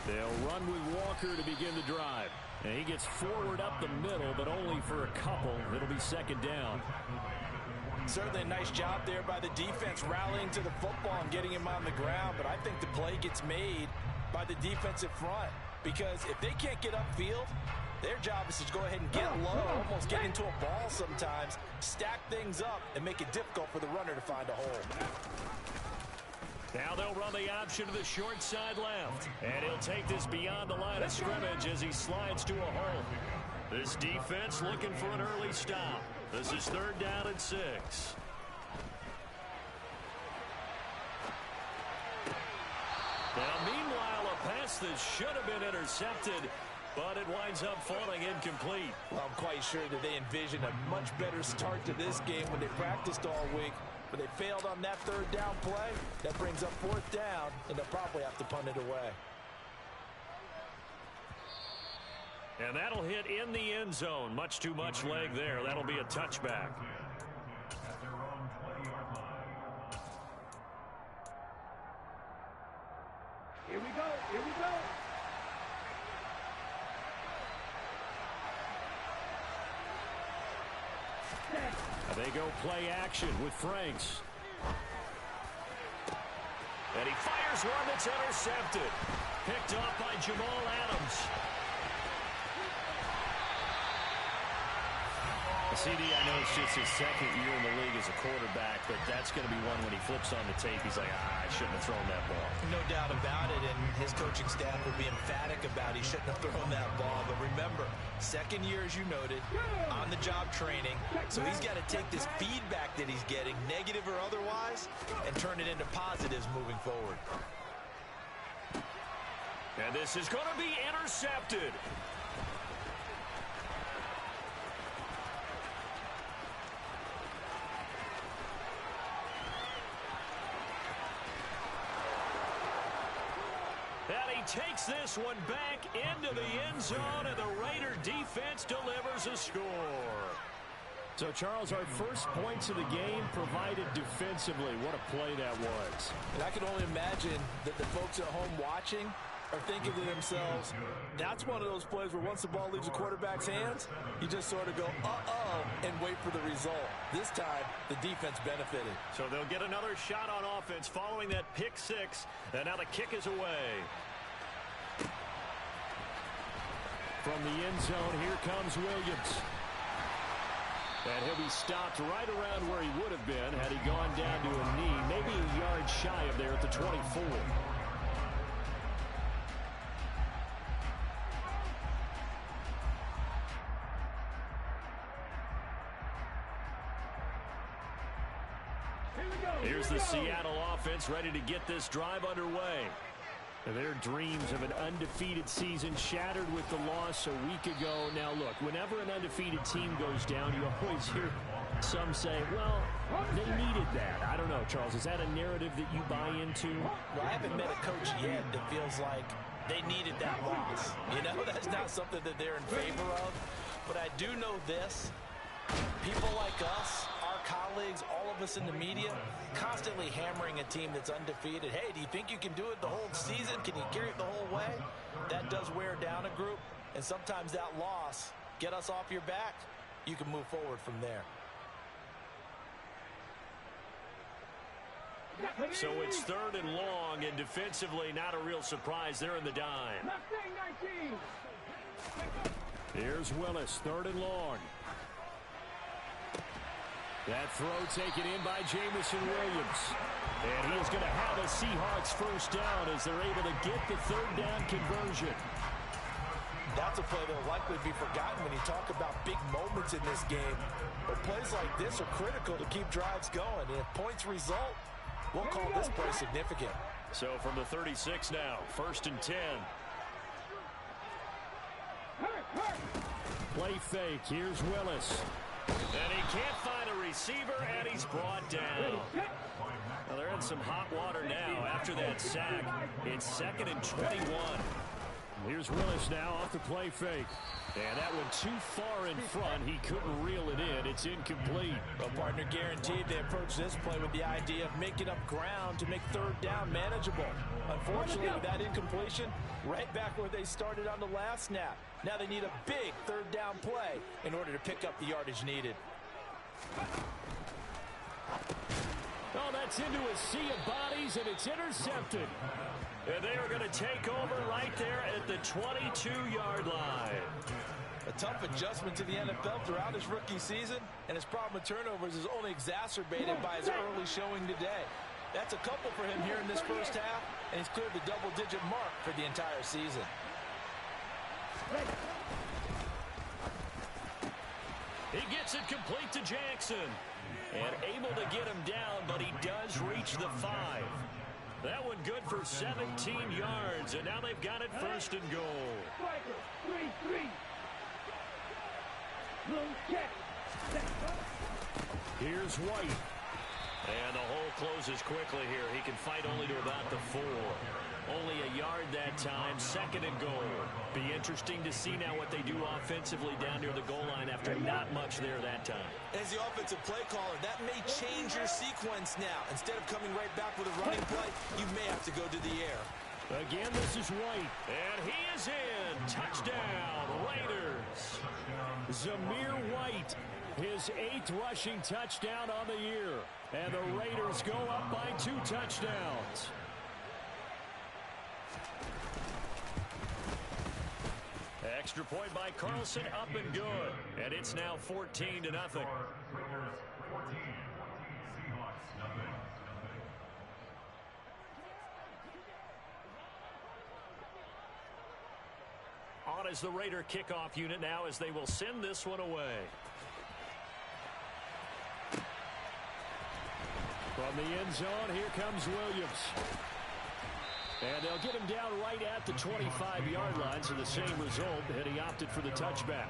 They'll run with Walker to begin the drive. And he gets forward up the middle, but only for a couple. It'll be second down. Certainly a nice job there by the defense rallying to the football and getting him on the ground. But I think the play gets made by the defensive front. Because if they can't get upfield, their job is to go ahead and get low, almost get into a ball sometimes, stack things up, and make it difficult for the runner to find a hole. Now they'll run the option to the short side left. And he'll take this beyond the line of scrimmage as he slides to a hole. This defense looking for an early stop. This is 3rd down and 6. Now, meanwhile, a pass that should have been intercepted, but it winds up falling incomplete. Well, I'm quite sure that they envisioned a much better start to this game when they practiced all week. But they failed on that 3rd down play. That brings up 4th down, and they'll probably have to punt it away. And that'll hit in the end zone. Much too much leg there. That'll be a touchback. Here we go. Here we go. They go play action with Franks. And he fires one that's intercepted. Picked off by Jamal Adams. CD, I know it's just his 2nd year in the league as a quarterback, but that's going to be one when he flips on the tape. He's like, I shouldn't have thrown that ball. No doubt about it, and his coaching staff will be emphatic about he shouldn't have thrown that ball. But remember, 2nd year, as you noted, on-the-job training. So he's got to take this feedback that he's getting, negative or otherwise, and turn it into positives moving forward. And this is going to be intercepted. Takes this one back into the end zone, and the Raider defense delivers a score. So, Charles, our first points of the game provided defensively. What a play that was. And I can only imagine that the folks at home watching are thinking to themselves, that's one of those plays where once the ball leaves the quarterback's hands, you just sort of go, uh-oh, and wait for the result. This time, the defense benefited. So they'll get another shot on offense following that pick 6, and now the kick is away. From the end zone, here comes Williams. And he'll be stopped right around where he would have been had he gone down to a knee, maybe a yard shy of there at the 24. Here's the Seattle offense ready to get this drive underway. Their dreams of an undefeated season shattered with the loss a week ago. Now, look, whenever an undefeated team goes down, you always hear some say, well, they needed that. I don't know, Charles. Is that a narrative that you buy into? Well, I haven't met a coach yet that feels like they needed that loss. You know, that's not something that they're in favor of. But I do know this. People like us, our colleagues, all of us in the media, constantly hammering a team that's undefeated. Hey, do you think you can do it the whole season? Can you carry it the whole way? That does wear down a group, and sometimes that loss, get us off your back, you can move forward from there. So it's 3rd and long, and defensively not a real surprise. They're in the dime. Here's Willis, 3rd and long. That throw taken in by Jameson Williams. And he is going to have a Seahawks first down as they're able to get the 3rd down conversion. That's a play that will likely be forgotten when you talk about big moments in this game. But plays like this are critical to keep drives going. And if points result, we'll call this play significant. So from the 36 now, 1st and 10. Play fake. Here's Willis. And he can't find a receiver, and he's brought down. Well, they're in some hot water now after that sack. It's 2nd and 21. Here's Willis now off the play fake. And that one too far in front. He couldn't reel it in. It's incomplete. Well, partner, guaranteed they approach this play with the idea of making up ground to make third down manageable. Unfortunately, with that incompletion, right back where they started on the last snap. Now they need a big third down play in order to pick up the yardage needed. Oh, that's into a sea of bodies, and it's intercepted. And they are going to take over right there at the 22-yard line. A tough adjustment to the NFL throughout his rookie season, and his problem with turnovers is only exacerbated by his early showing today. That's a couple for him here in this first half, and he's cleared the double-digit mark for the entire season. He gets it complete to Jackson. And able to get him down, but he does reach the 5. That one good for 17 yards, and now they've got it first and goal. 3-3. Here's White. And the hole closes quickly here. He can fight only to about the 4. Only a yard that time, second and goal. Be interesting to see now what they do offensively down near the goal line after not much there that time. As the offensive play caller, that may change your sequence now. Instead of coming right back with a running play, you may have to go to the air. Again, this is White. And he is in. Touchdown, Raiders. Zamir White, his 8th rushing touchdown on the year. And the Raiders go up by 2 touchdowns. Extra point by Carlson, up and good. And it's now 14-0. On is the Raider kickoff unit now as they will send this one away. From the end zone, here comes Williams. And they'll get him down right at the 25-yard line, so the same result, and he opted for the touchback.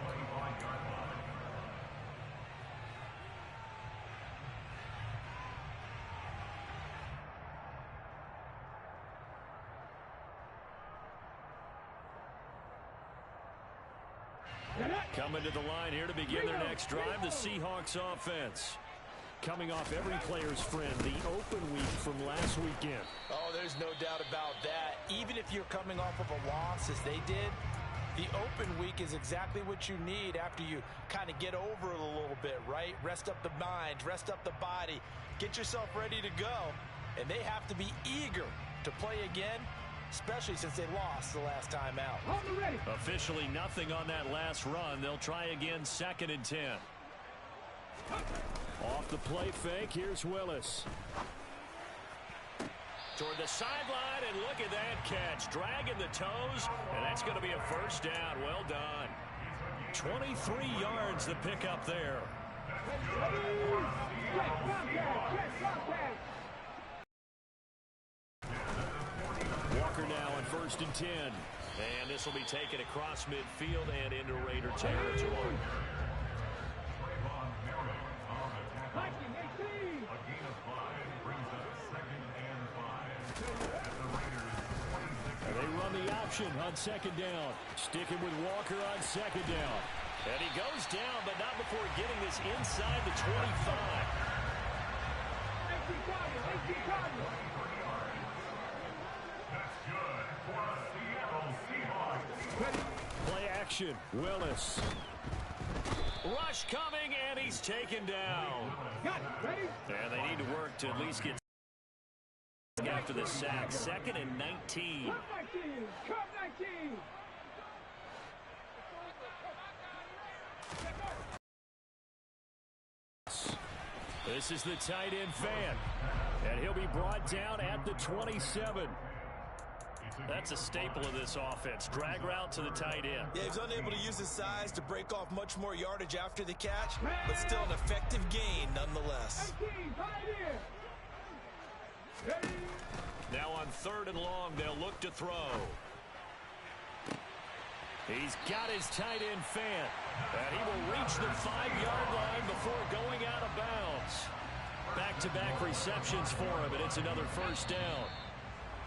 Coming to the line here to begin their next drive, the Seahawks offense. Coming off every player's friend, the open week from last weekend. Oh, there's no doubt about that. Even if you're coming off of a loss as they did, the open week is exactly what you need after you kind of get over it a little bit, right? Rest up the mind, rest up the body, get yourself ready to go. And they have to be eager to play again, especially since they lost the last time out. Officially nothing on that last run. They'll try again, 2nd and 10. Off the play fake, here's Willis. Toward the sideline, and look at that catch. Dragging the toes, and that's going to be a first down. Well done. 23 yards the pickup there. Walker now on 1st and 10. And this will be taken across midfield and into Raider territory. They run the option on 2nd down. Sticking with Walker on 2nd down. And he goes down, but not before getting this inside the 25. Play action. Willis. Rush coming, and he's taken down. And they need to work to at least get after the sack. 2nd and 19. This is the tight end Fan. And he'll be brought down at the 27. That's a staple of this offense. Drag route to the tight end. Yeah, he's unable to use his size to break off much more yardage after the catch, but still an effective gain nonetheless. Now on 3rd and long, they'll look to throw. He's got his tight end Fan. And he will reach the 5-yard line before going out of bounds. Back-to-back receptions for him, and it's another first down.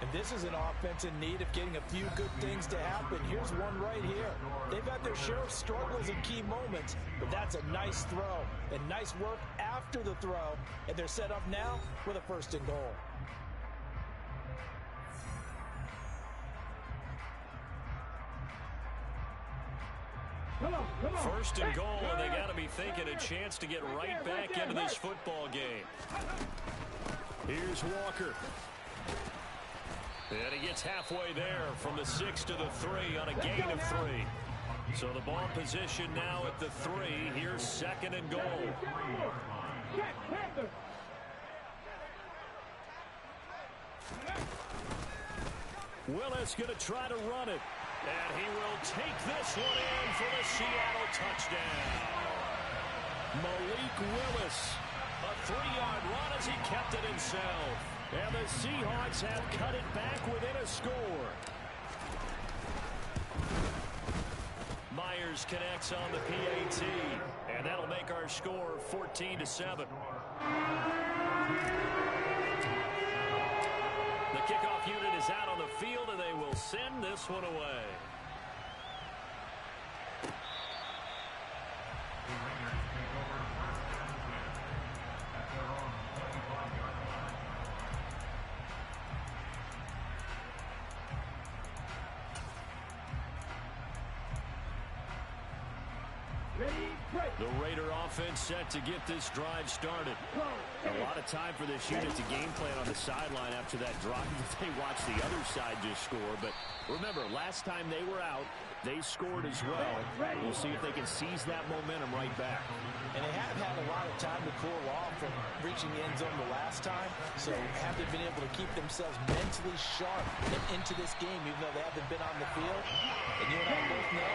And this is an offense in need of getting a few good things to happen. Here's one right here. They've had their share of struggles in key moments, but that's a nice throw and nice work after the throw. And they're set up now with a 1st and goal. First and goal, and they got to be thinking a chance to get right back into this football game. Here's Walker. And he gets halfway there from the 6 to the 3 on a gain of 3. So the ball position now at the 3. Here's 2nd and goal. Willis going to try to run it. And he will take this one in for the Seattle touchdown. Malik Willis, a 3-yard run as he kept it himself. And the Seahawks have cut it back within a score. Myers connects on the PAT. And that'll make our score 14-7. The kickoff unit is out on the field, and they will send this one away. The Raider offense set to get this drive started. A lot of time for this unit to game plan on the sideline after that drive. They watch the other side just score. But remember, last time they were out, they scored as well. We'll see if they can seize that momentum right back. And they have had a lot of time to cool off from reaching the end zone the last time. So have they been able to keep themselves mentally sharp and into this game, even though they haven't been on the field? And you and I both know,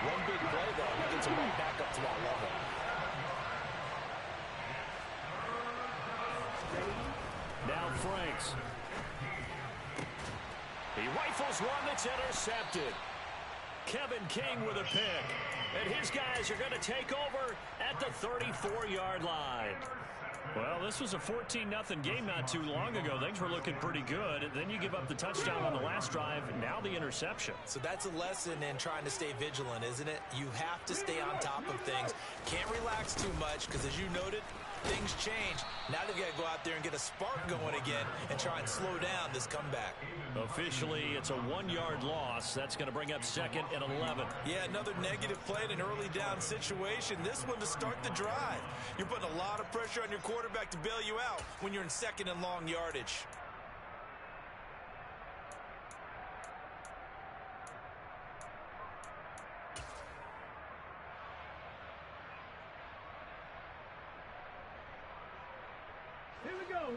one big play, though, gets them right back up to that level. Now Franks. He rifles one that's intercepted. Kevin King with a pick. And his guys are going to take over at the 34-yard line. Well, this was a 14-0 game not too long ago. Things were looking pretty good. Then you give up the touchdown on the last drive. Now the interception. So that's a lesson in trying to stay vigilant, isn't it? You have to stay on top of things. Can't relax too much because, as you noted, things change. Now they've got to go out there and get a spark going again and try and slow down this comeback. Officially, it's a 1-yard loss. That's going to bring up 2nd and 11. Yeah, another negative play in an early down situation. This one to start the drive. You're putting a lot of pressure on your quarterback to bail you out when you're in 2nd and long yardage.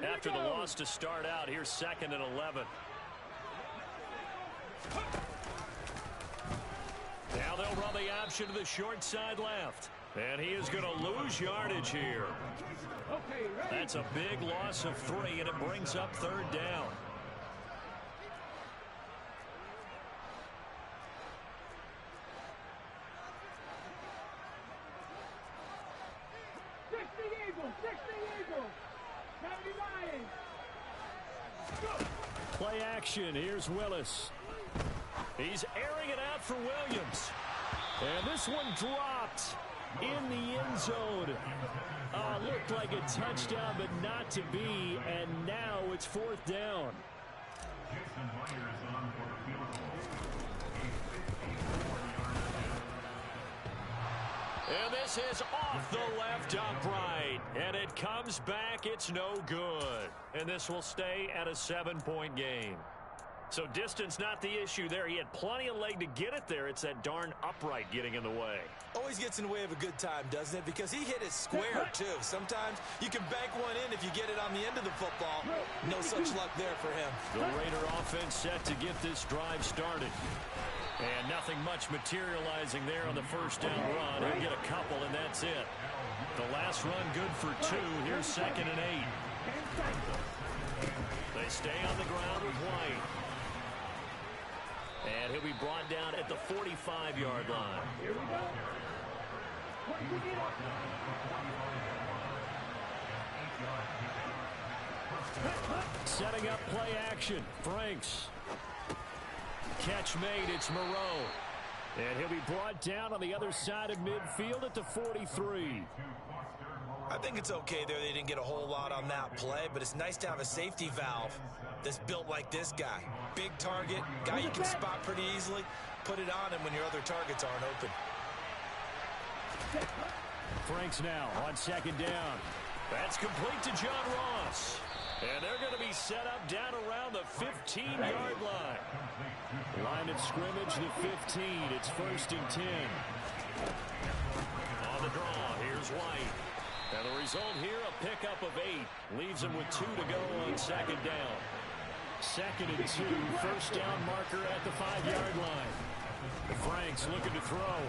After the loss to start out, here's 2nd and 11. Now they'll run the option to the short side left. And he is going to lose yardage here. That's a big loss of 3, and it brings up 3rd down. Play action. Here's Willis. He's airing it out for Williams. And this one dropped in the end zone. Looked like a touchdown, but not to be. And now it's 4th down. And this is off the left upright. And it comes back. It's no good. And this will stay at a 7-point game. So distance not the issue there. He had plenty of leg to get it there. It's that darn upright getting in the way. Always gets in the way of a good time, doesn't it? Because he hit it square, too. Sometimes you can bank one in if you get it on the end of the football. No such luck there for him. The Raider offense set to get this drive started. And nothing much materializing there on the first down run. He'll get a couple, and that's it. The last run good for 2. Here's 2nd and 8. They stay on the ground with White. And he'll be brought down at the 45-yard line. Here we go. Setting up play action. Franks. Catch made. It's Moreau. And he'll be brought down on the other side of midfield at the 43. I think it's okay there. They didn't get a whole lot on that play, but it's nice to have a safety valve that's built like this guy. Big target, guy you can spot pretty easily. Put it on him when your other targets aren't open. Franks now on second down. That's complete to John Ross. And they're going to be set up down around the 15-yard line. Line of scrimmage, the 15. It's 1st and 10. On the draw, here's White. And the result here, a pickup of 8. Leaves him with 2 to go on second down. 2nd and 2. First down marker at the 5-yard line. Franks looking to throw.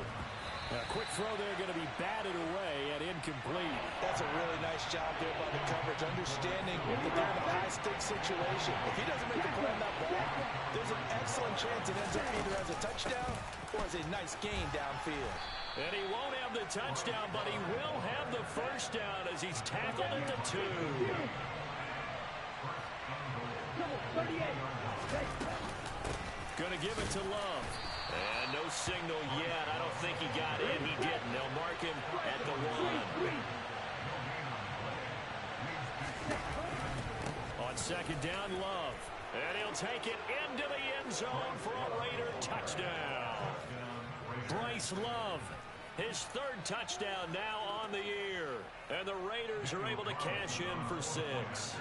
A quick throw there going to be batted away and incomplete. That's a really nice job there by the coverage, understanding that they're in a high-stakes situation. If he doesn't make a play on that ball, there's an excellent chance it ends up either as a touchdown or as a nice gain downfield. And he won't have the touchdown, but he will have the first down as he's tackled at the 2. Going to give it to Love. And no signal yet. I don't think he got in. He didn't. They'll mark him at the 1. On second down, Love. And he'll take it into the end zone for a Raider touchdown. Bryce Love, his 3rd touchdown now on the year. And the Raiders are able to cash in for 6.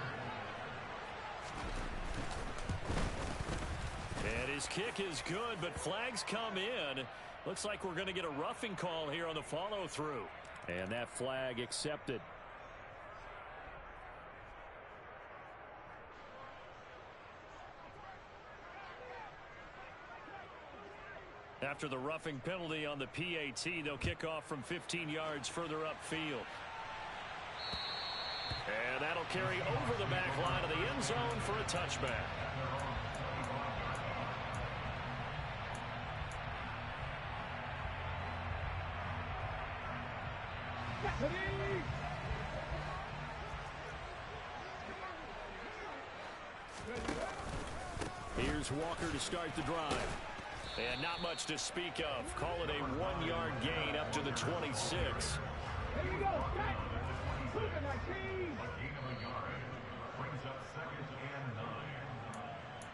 And his kick is good, but flags come in. Looks like we're going to get a roughing call here on the follow-through. And that flag accepted. After the roughing penalty on the PAT, they'll kick off from 15 yards further upfield. And that'll carry over the back line of the end zone for a touchback. Here's Walker to start the drive. And not much to speak of. Call it a 1-yard gain up to the 26. Here you go.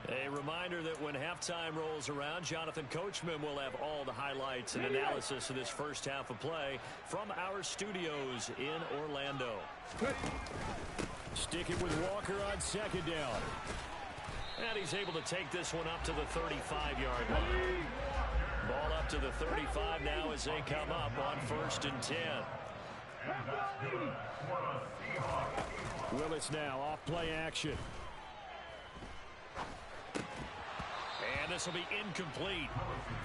A reminder that when halftime rolls around, Jonathan Coachman will have all the highlights and analysis of this first half of play from our studios in Orlando. Sticking with Walker on second down. And he's able to take this one up to the 35-yard line. Ball up to the 35 now as they come up on 1st and 10. Willis now off play action. And this will be incomplete.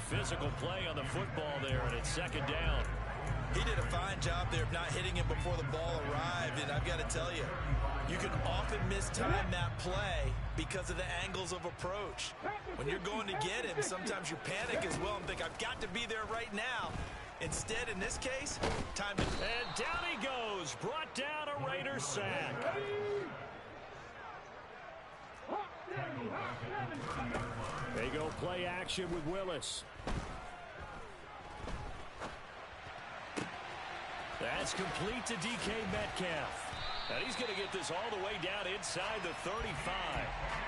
Physical play on the football there, and it's 2nd down. He did a fine job there of not hitting him before the ball arrived, and I've got to tell you, you can often mistime that play because of the angles of approach. When you're going to get him, sometimes you panic as well and think, I've got to be there right now. Instead, in this case, time to... And down he goes. Brought down a Raider sack. They go play action with Willis. That's complete to DK Metcalf. And he's going to get this all the way down inside the 35.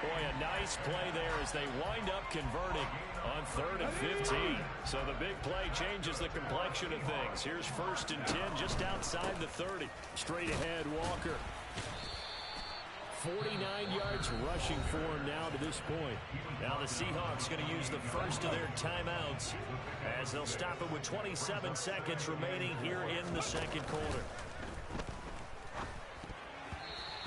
Boy, a nice play there as they wind up converting on 3rd and 15. So the big play changes the complexion of things. Here's 1st and 10 just outside the 30. Straight ahead, Walker. 49 yards rushing for him now to this point. Now the Seahawks going to use the first of their timeouts as they'll stop it with 27 seconds remaining here in the 2nd quarter.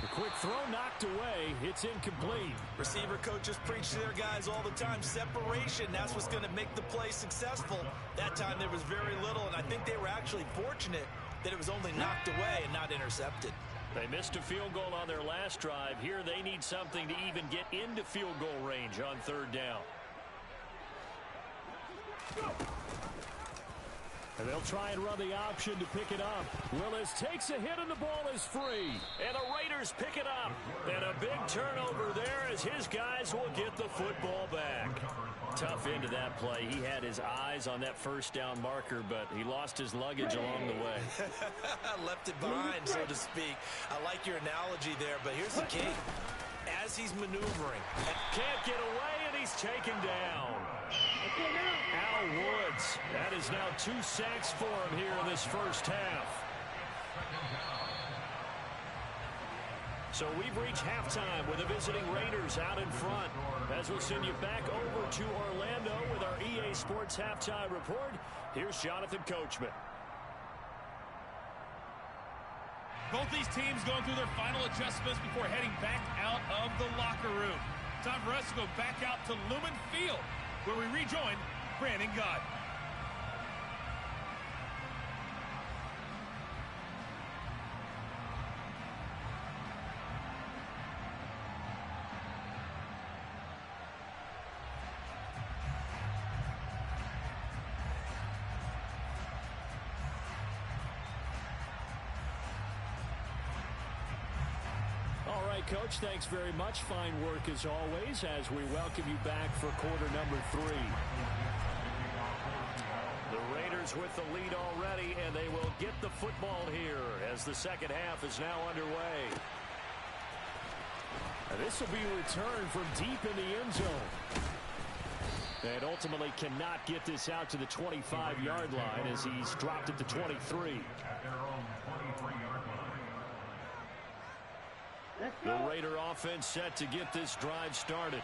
The quick throw knocked away. It's incomplete. Receiver coaches preach to their guys all the time. Separation, that's what's going to make the play successful. That time there was very little, and I think they were actually fortunate that it was only knocked away and not intercepted. They missed a field goal on their last drive. Here they need something to even get into field goal range on 3rd down. And they'll try and run the option to pick it up. Willis takes a hit and the ball is free. And the Raiders pick it up. And a big turnover there as his guys will get the football back. Tough end of that play. He had his eyes on that first down marker, but he lost his luggage along the way. Left it behind, so to speak. I like your analogy there, but here's the key. As he's maneuvering, can't get away, and he's taken down. Al Woods. That is now 2 sacks for him here in this first half. So we've reached halftime with the visiting Raiders out in front. As we'll send you back over to Orlando with our EA Sports Halftime Report, here's Jonathan Coachman. Both these teams going through their final adjustments before heading back out of the locker room. Time for us to go back out to Lumen Field, where we rejoin Brandon Gaudin. Coach, thanks very much. Fine work as always as we welcome you back for quarter number 3. The Raiders with the lead already, and they will get the football here as the second half is now underway. And this will be a return from deep in the end zone. And ultimately cannot get this out to the 25-yard line as he's dropped at the 23. The Raider offense set to get this drive started.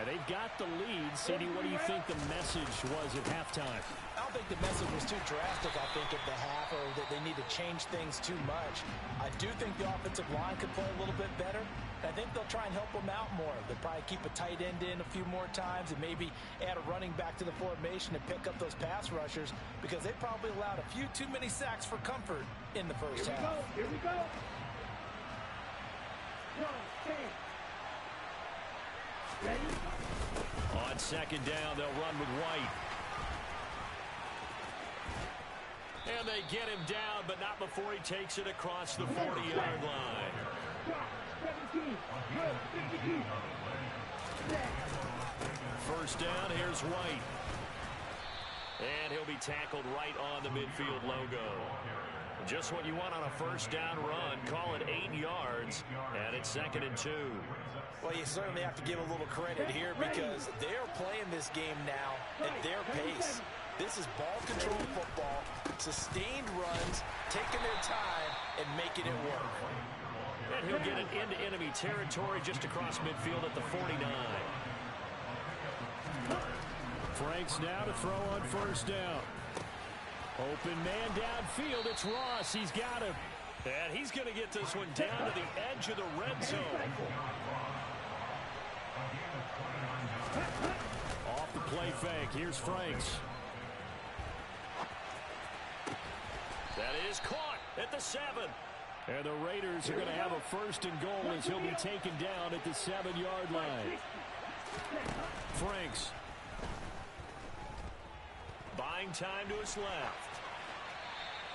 And they've got the lead. Cindy, what do you think the message was at halftime? I don't think the message was too drastic, I think, at the half, or that they need to change things too much. I do think the offensive line could play a little bit better. I think they'll try and help them out more. They'll probably keep a tight end in a few more times and maybe add a running back to the formation and pick up those pass rushers because they probably allowed a few too many sacks for comfort in the first half. Here we go. Ready? On second down, they'll run with White. And they get him down, but not before he takes it across the 40-yard line. 17. Good. 52. First down, here's White. And he'll be tackled right on the midfield logo. Just what you want on a first down run. Call it 8 yards, and it's 2nd and 2. Well, you certainly have to give a little credit here because they're playing this game now at their pace. This is ball control football, sustained runs, taking their time, and making it work. And he'll get it into enemy territory just across midfield at the 49. Franks now to throw on first down. Open man downfield. It's Ross. He's got him. And he's going to get this one down to the edge of the red zone. Off the play fake. Here's Franks. That is caught at the 7. And the Raiders are going to have a first and goal as he'll be taken down at the 7-yard line. Franks. Buying time to his left.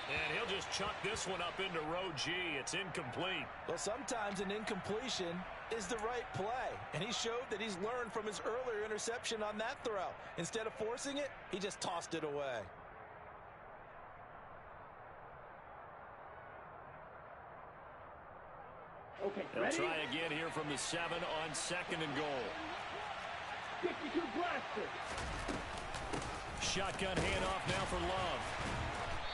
And he'll just chuck this one up into row G. It's incomplete. Well, sometimes an incompletion is the right play. And he showed that he's learned from his earlier interception on that throw. Instead of forcing it, he just tossed it away. Okay, They'll ready? try again here from the 7 on second and goal. 52 blaster. Shotgun handoff now for Love.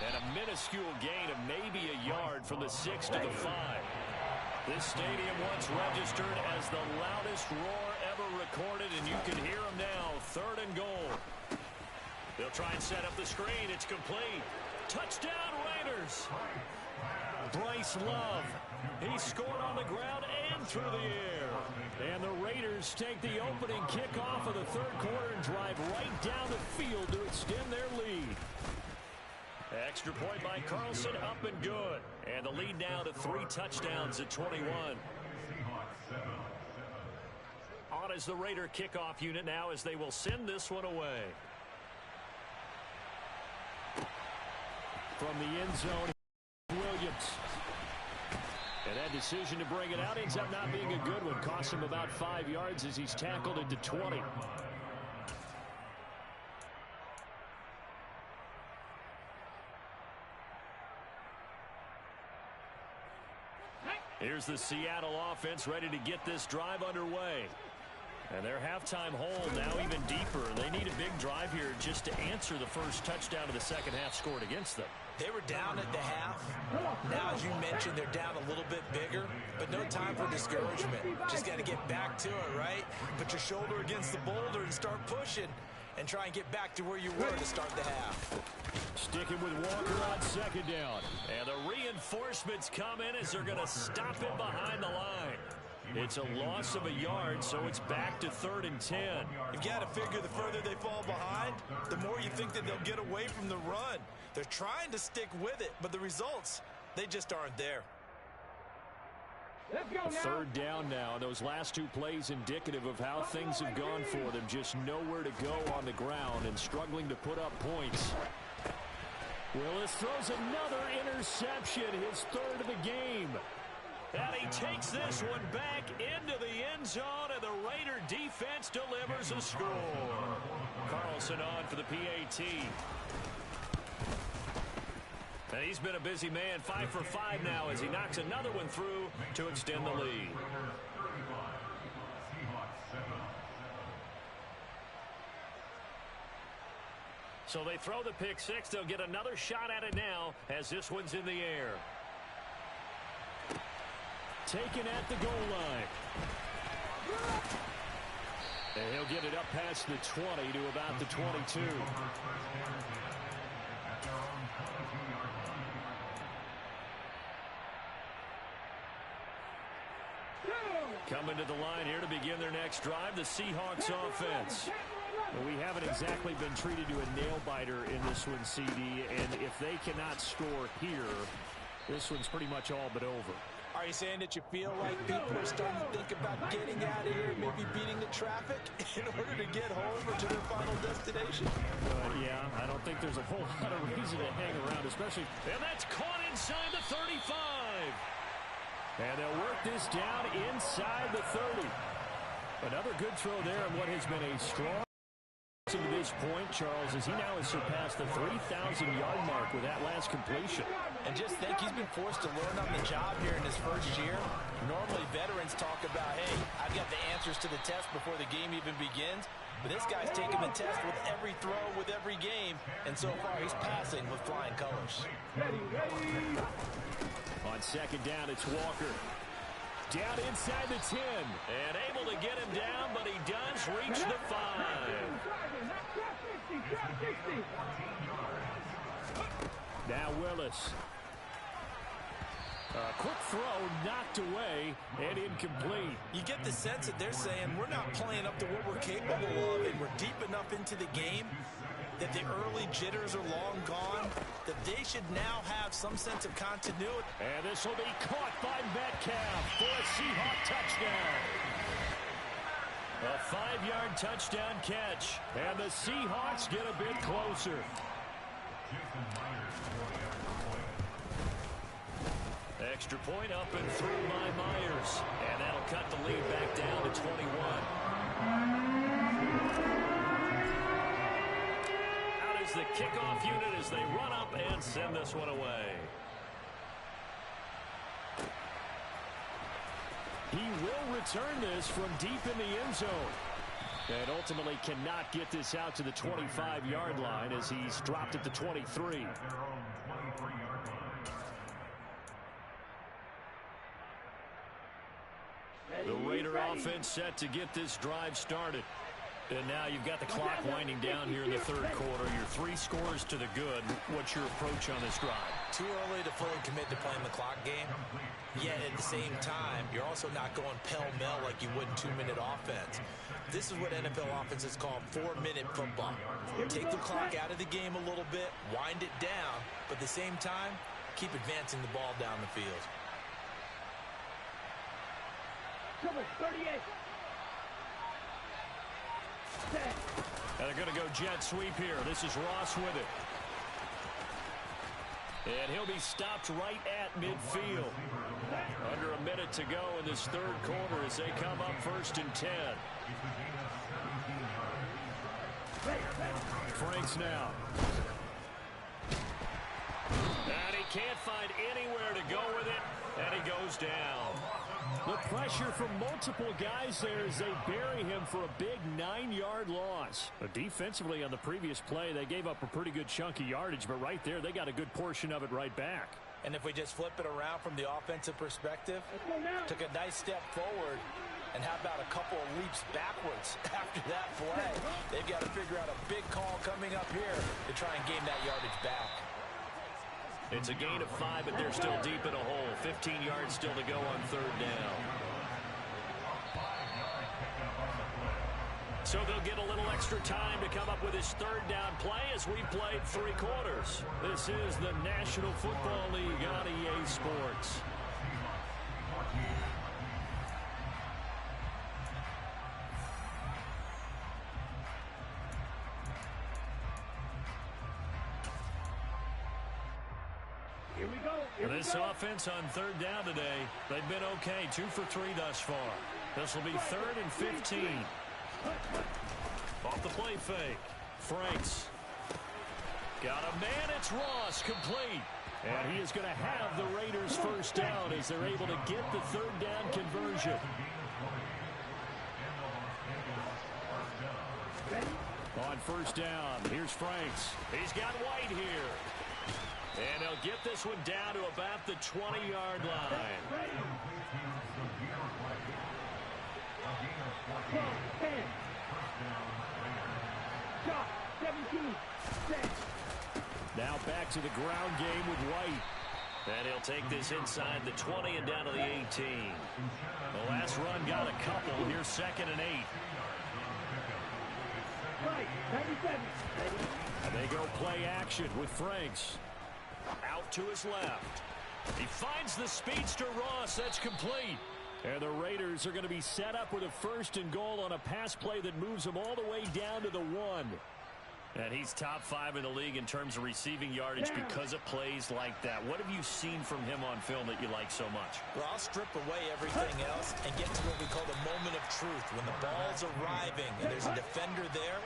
And a minuscule gain of maybe a yard from the 6 to the 5. This stadium once registered as the loudest roar ever recorded, and you can hear them now. 3rd and goal. They'll try and set up the screen. It's complete. Touchdown, Raiders. Bryce Love. He scored on the ground and through the air. And the Raiders take the opening kickoff of the 3rd quarter and drive right down the field to extend their lead. Extra point by Carlson, up and good. And the lead now to 3 touchdowns at 21. On is the Raider kickoff unit now as they will send this one away. From the end zone, Williams. And that decision to bring it out ends up not being a good one. Costs him about 5 yards as he's tackled into 20. Here's the Seattle offense ready to get this drive underway. And their halftime hole now even deeper. They need a big drive here just to answer the first touchdown of the second half scored against them. They were down at the half. Now, as you mentioned, they're down a little bit bigger, but no time for discouragement. Just got to get back to it, right? Put your shoulder against the boulder and start pushing and try and get back to where you were to start the half. Sticking with Walker on second down. And the reinforcements come in as they're going to stop him behind the line. It's a loss of a yard, so it's back to 3rd and 10. You've got to figure the further they fall behind, the more you think that they'll get away from the run. They're trying to stick with it, but the results, they just aren't there. Let's go now. 3rd down now. Those last 2 plays indicative of how things have gone for them. Just nowhere to go on the ground and struggling to put up points. Willis throws another interception, his 3rd of the game. And he takes this one back into the end zone, and the Raider defense delivers a score. Carlson on for the PAT. And he's been a busy man, 5 for 5 now as he knocks another one through to extend the lead. So they throw the pick six. They'll get another shot at it now as this one's in the air. Taken at the goal line. And he'll get it up past the 20 to about the 22. Coming to the line here to begin their next drive, the Seahawks offense. Well, we haven't exactly been treated to a nail-biter in this one, CD, and if they cannot score here, this one's pretty much all but over. Are you saying that you feel like people are starting to think about getting out of here, maybe beating the traffic in order to get home or to their final destination? Yeah, I don't think there's a whole lot of reason to hang around, especially... And that's caught inside the 35. And they'll work this down inside the 30. Another good throw there on what has been a strong... to this point, Charles, as he now has surpassed the 3,000-yard mark with that last completion. And just think, he's been forced to learn on the job here in his first year. Normally, veterans talk about, hey, I've got the answers to the test before the game even begins. But this guy's taking the test with every throw, with every game. And so far, he's passing with flying colors. On second down, it's Walker. Down inside the 10. And able to get him down, but he does reach the 5. Now Willis. A quick throw knocked away and incomplete. You get the sense that they're saying we're not playing up to what we're capable of, and we're deep enough into the game that the early jitters are long gone, that they should now have some sense of continuity. And this will be caught by Metcalf for a Seahawk touchdown. A 5-yard touchdown catch, and the Seahawks get a bit closer. Extra point up and through by Myers, and that'll cut the lead back down to 21. Out is the kickoff unit as they run up and send this one away. He will return this from deep in the end zone. And ultimately cannot get this out to the 25-yard line as he's dropped at the 23. The Raider offense set to get this drive started. And now you've got the clock winding down here in the third quarter. Your 3 scores to the good. What's your approach on this drive? Too early to fully commit to playing the clock game. Yet at the same time, you're also not going pell-mell like you would in 2-minute offense. This is what NFL offenses call 4-minute football. Take the clock out of the game a little bit, wind it down, but at the same time, keep advancing the ball down the field. 38. And they're going to go jet sweep here. This is Ross with it. And he'll be stopped right at midfield. Under a minute to go in this third quarter as they come up 1st and 10. Franks now. And he can't find anywhere to go with it, and he goes down. The pressure from multiple guys there as they bury him for a big 9-yard loss. But defensively on the previous play, they gave up a pretty good chunk of yardage, but right there, they got a good portion of it right back. And if we just flip it around from the offensive perspective, took a nice step forward, and how about a couple of leaps backwards after that play? They've got to figure out a big call coming up here to try and gain that yardage back. It's a gain of 5, but they're still deep in a hole. 15 yards still to go on 3rd down. So they'll get a little extra time to come up with his 3rd down play as we played 3 quarters. This is the National Football League on EA Sports. This offense on 3rd down today, they've been okay. 2 for 3 thus far. This will be 3rd and 15. Off the play fake. Franks. Got a man. It's Ross. Complete. And he is going to have the Raiders 1st down as they're able to get the 3rd down conversion. On 1st down, here's Franks. He's got White here. And he'll get this one down to about the 20-yard line. 10. Shot. 17. Set. Now back to the ground game with White. And he'll take this inside the 20 and down to the 18. The last run got a couple. Here's 2nd and 8. Right. 97. And they go play action with Franks. Out to his left. He finds the speedster Ross. That's complete. And the Raiders are going to be set up with a 1st and goal on a pass play that moves them all the way down to the 1. And he's top 5 in the league in terms of receiving yardage because of plays like that. What have you seen from him on film that you like so much? Well, I'll strip away everything else and get to what we call the moment of truth. When the ball's arriving and there's a defender there,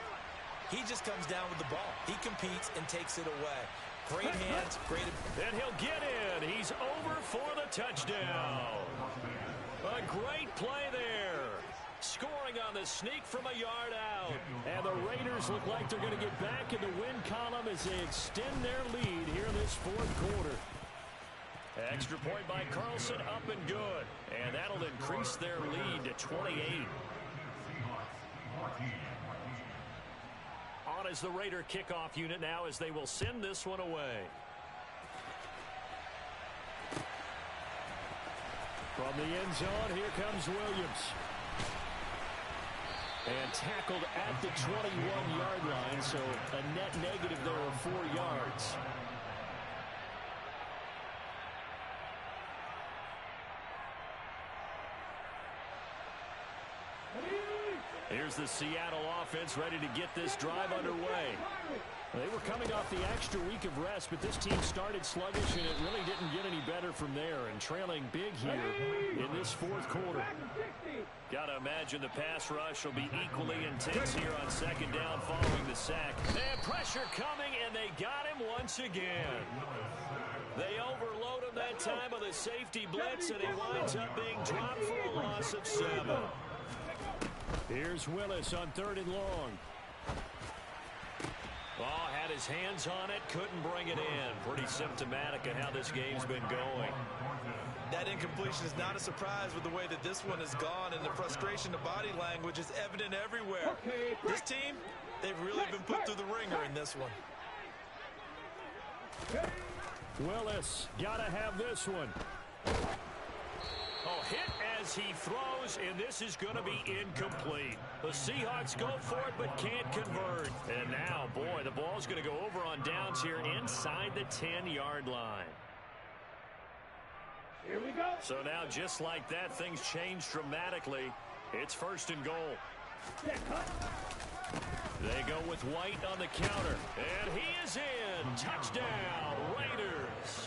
he just comes down with the ball. He competes and takes it away. Great hands, great. And he'll get in. He's over for the touchdown. A great play there. Scoring on the sneak from a yard out. And the Raiders look like they're going to get back in the win column as they extend their lead here in this 4th quarter. Extra point by Carlson, up and good. And that'll increase their lead to 28. On is the Raider kickoff unit now as they will send this one away. From the end zone, here comes Williams. And tackled at the 21-yard line, so a net negative there of 4 yards. Here's the Seattle offense ready to get this drive underway. They were coming off the extra week of rest, but this team started sluggish, and it really didn't get any better from there. And trailing big here in this 4th quarter. Got to imagine the pass rush will be equally intense here on 2nd down following the sack. And pressure coming, and they got him once again. They overload him that time with a safety blitz, and he winds up being dropped for a loss of 7. Here's Willis on 3rd and long. Oh, had his hands on it, couldn't bring it in. Pretty symptomatic of how this game's been going. That incompletion is not a surprise with the way that this one has gone, and the frustration, the body language is evident everywhere. This team, they've really been put through the ringer in this one. Willis, gotta have this one. Oh, hit as he throws, and this is going to be incomplete. The Seahawks go for it, but can't convert. And now, boy, the ball's going to go over on downs here inside the 10-yard line. Here we go. So now, just like that, things change dramatically. It's 1st and goal. They go with White on the counter. And he is in. Touchdown, Raiders.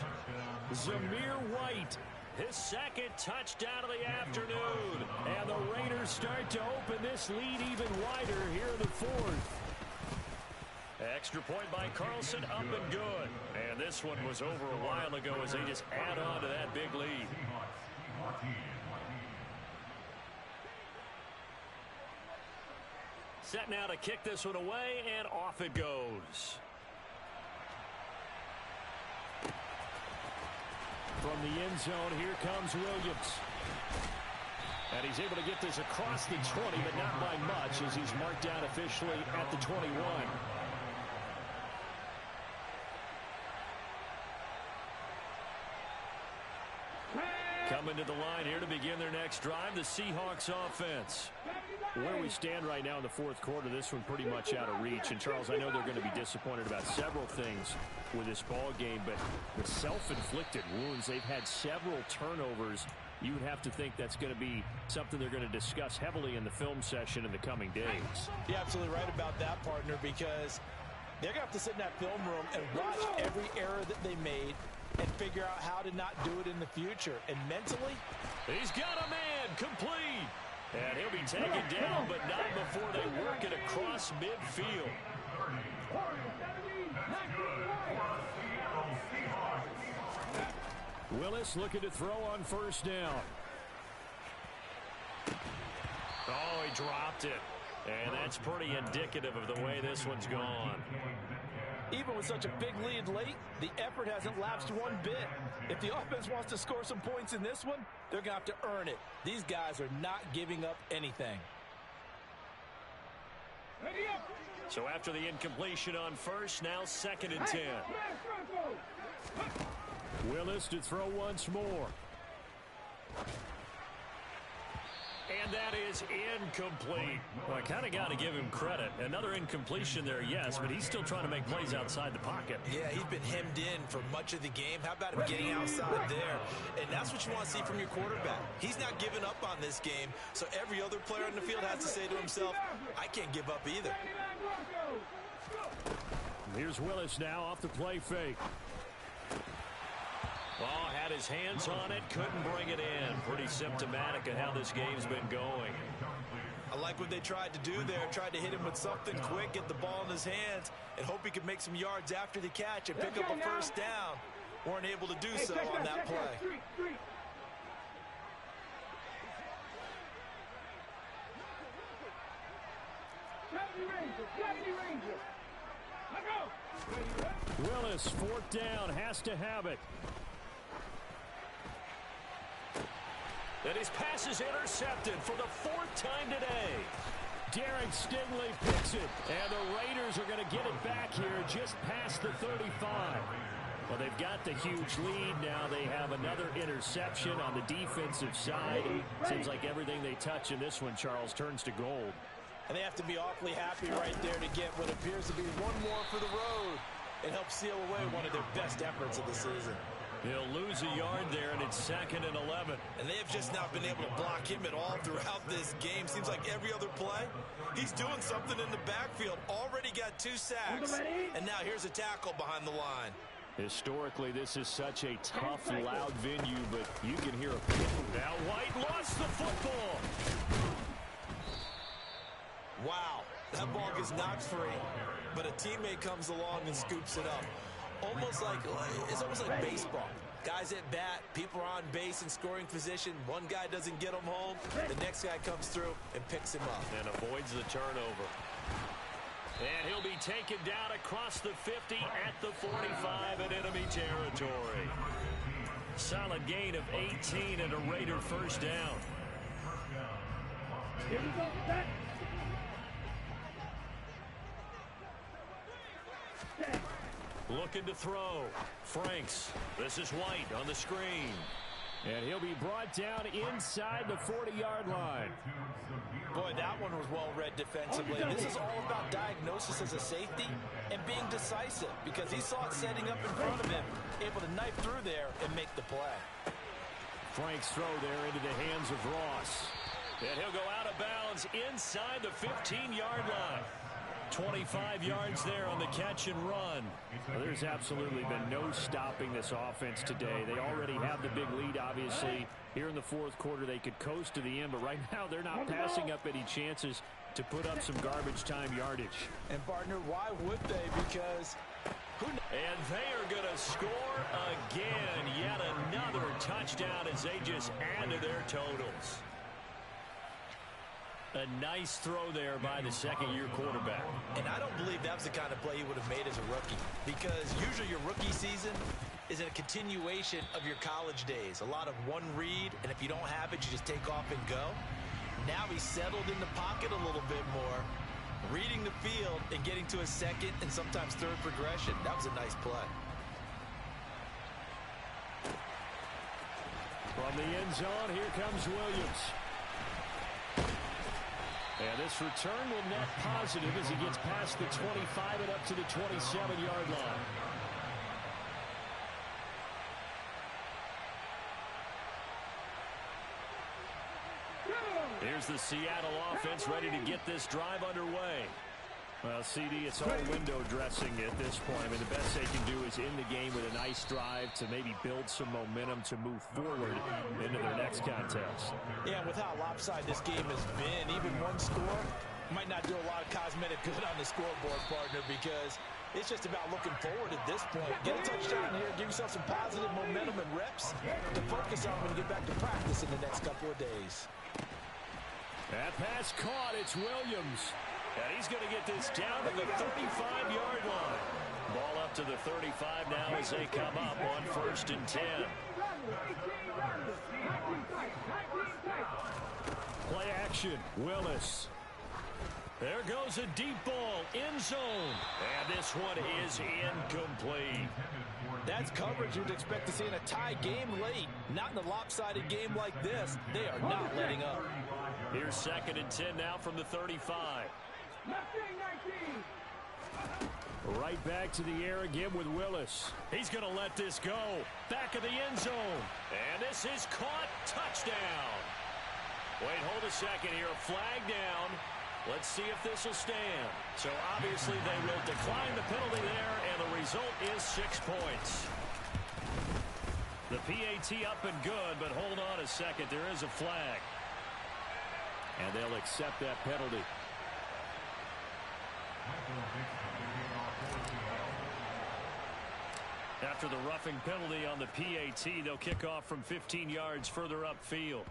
Zamir White, his second touchdown of the afternoon. And the Raiders start to open this lead even wider here in the fourth. Extra point by Carlson, up and good. And this one was over a while ago as they just add on to that big lead. Set now to kick this one away, and off it goes. From the end zone, here comes Williams. And he's able to get this across the 20, but not by much, as he's marked down officially at the 21. Coming to the line here to begin their next drive, the Seahawks offense. Where we stand right now in the fourth quarter, this one pretty much out of reach. And, Charles, I know they're going to be disappointed about several things with this ball game, but the self-inflicted wounds, they've had several turnovers. You would have to think that's going to be something they're going to discuss heavily in the film session in the coming days. You're absolutely right about that, partner, because they're going to have to sit in that film room and watch every error that they made and figure out how to not do it in the future. And mentally, he's got a man complete. And he'll be taken down, but not before they work it across midfield. Willis looking to throw on first down. Oh, he dropped it. And that's pretty indicative of the way this one's gone. Even with such a big lead late, the effort hasn't lapsed one bit. If the offense wants to score some points in this one, they're going to have to earn it. These guys are not giving up anything. So after the incompletion on first, now 2nd and 10. Willis to throw once more. And that is incomplete. Well, I kind of got to give him credit. Another incompletion there, yes, but he's still trying to make plays outside the pocket. Yeah, he's been hemmed in for much of the game. How about him getting outside there? And that's what you want to see from your quarterback. He's not giving up on this game, so every other player on the field has to say to himself, I can't give up either. Here's Willis now off the play fake. Oh, had his hands on it, couldn't bring it in. Pretty symptomatic of how this game's been going. I like what they tried to do there. Tried to hit him with something quick, get the ball in his hands, and hope he could make some yards after the catch and pick up a first down. Weren't able to do so on that play. Willis, 4th down, has to have it. And his pass is intercepted for the 4th time today. Derek Stingley picks it, and the Raiders are going to get it back here just past the 35. Well, they've got the huge lead. Now they have another interception on the defensive side. Seems like everything they touch in this one, Charles, turns to gold. And they have to be awfully happy right there to get what appears to be one more for the road and help seal away one of their best efforts of the season. He'll lose a yard there, and it's 2nd and 11. And they have just not been able to block him at all throughout this game. Seems like every other play, he's doing something in the backfield. Already got 2 sacks, and now here's a tackle behind the line. Historically, this is such a tough, loud venue, but you can hear a pin. Now White lost the football. Wow, that ball gets knocked free, but a teammate comes along and scoops it up. It's almost like baseball. Guys at bat, people are on base in scoring position. One guy doesn't get him home. The next guy comes through and picks him up. And avoids the turnover. And he'll be taken down across the 50 at the 45 in enemy territory. Solid gain of 18 and a Raider first down. Here we go, set. Set. Looking to throw. Franks. This is White on the screen. And he'll be brought down inside the 40-yard line. Boy, that one was well read defensively. This is all about diagnosis as a safety and being decisive, because he saw it setting up in front of him, able to knife through there and make the play. Frank's throw there into the hands of Ross. And he'll go out of bounds inside the 15-yard line. 25 yards there on the catch and run. Well, there's absolutely been no stopping this offense today. They already have the big lead, obviously. Here in the fourth quarter, they could coast to the end, but right now they're not passing up any chances to put up some garbage time yardage. And, partner, why would they? Because and they are going to score again. Yet another touchdown as they just add to their totals. A nice throw there by the second-year quarterback. And I don't believe that was the kind of play he would have made as a rookie, because usually your rookie season is a continuation of your college days. A lot of one read, and if you don't have it, you just take off and go. Now he's settled in the pocket a little bit more, reading the field and getting to a second and sometimes third progression. That was a nice play. From the end zone, here comes Williams. And this return will net positive as he gets past the 25 and up to the 27-yard line. Here's the Seattle offense ready to get this drive underway. Well, CD, it's all window dressing at this point. I mean, the best they can do is end the game with a nice drive to maybe build some momentum to move forward into their next contest. Yeah, and with how lopsided this game has been, even one score might not do a lot of cosmetic good on the scoreboard, partner, because it's just about looking forward at this point. Get a touchdown here, give yourself some positive momentum and reps to focus on when you get back to practice in the next couple of days. That pass caught. It's Williams. And he's going to get this down to the 35-yard line. Ball up to the 35 now as they come up on 1st and 10. Play action. Willis. There goes a deep ball. End zone. And this one is incomplete. That's coverage you'd expect to see in a tie game late. Not in a lopsided game like this. They are not letting up. Here's 2nd and 10 now from the 35. Right back to the air again with Willis. He's going to let this go. Back of the end zone. And this is caught. Touchdown. Wait, hold a second here. A flag down. Let's see if this will stand. So obviously they will decline the penalty there, and the result is 6 points. The PAT up and good, but hold on a second. There is a flag. And they'll accept that penalty. After the roughing penalty on the PAT, they'll kick off from 15 yards further upfield.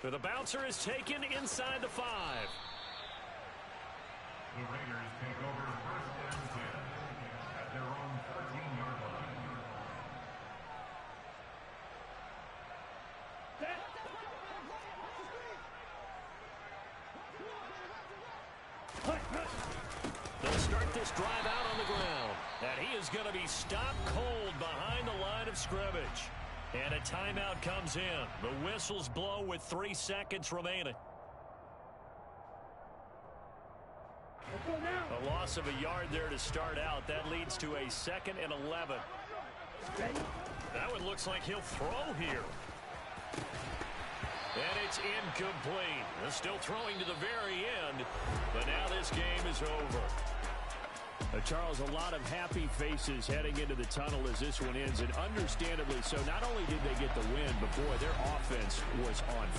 The bouncer is taken inside the 5. The Raiders take over 1st and 10 at their own 13-yard line. They'll start this drive out on the ground. And he is going to be stopped cold behind the line of scrimmage. And a timeout comes in. The whistles blow with 3 seconds remaining. A loss of a yard there to start out. That leads to a 2nd and 11. That one looks like he'll throw here. And it's incomplete. They're still throwing to the very end. But now this game is over. Charles, a lot of happy faces heading into the tunnel as this one ends. And understandably so. Not only did they get the win, but boy, their offense was on fire.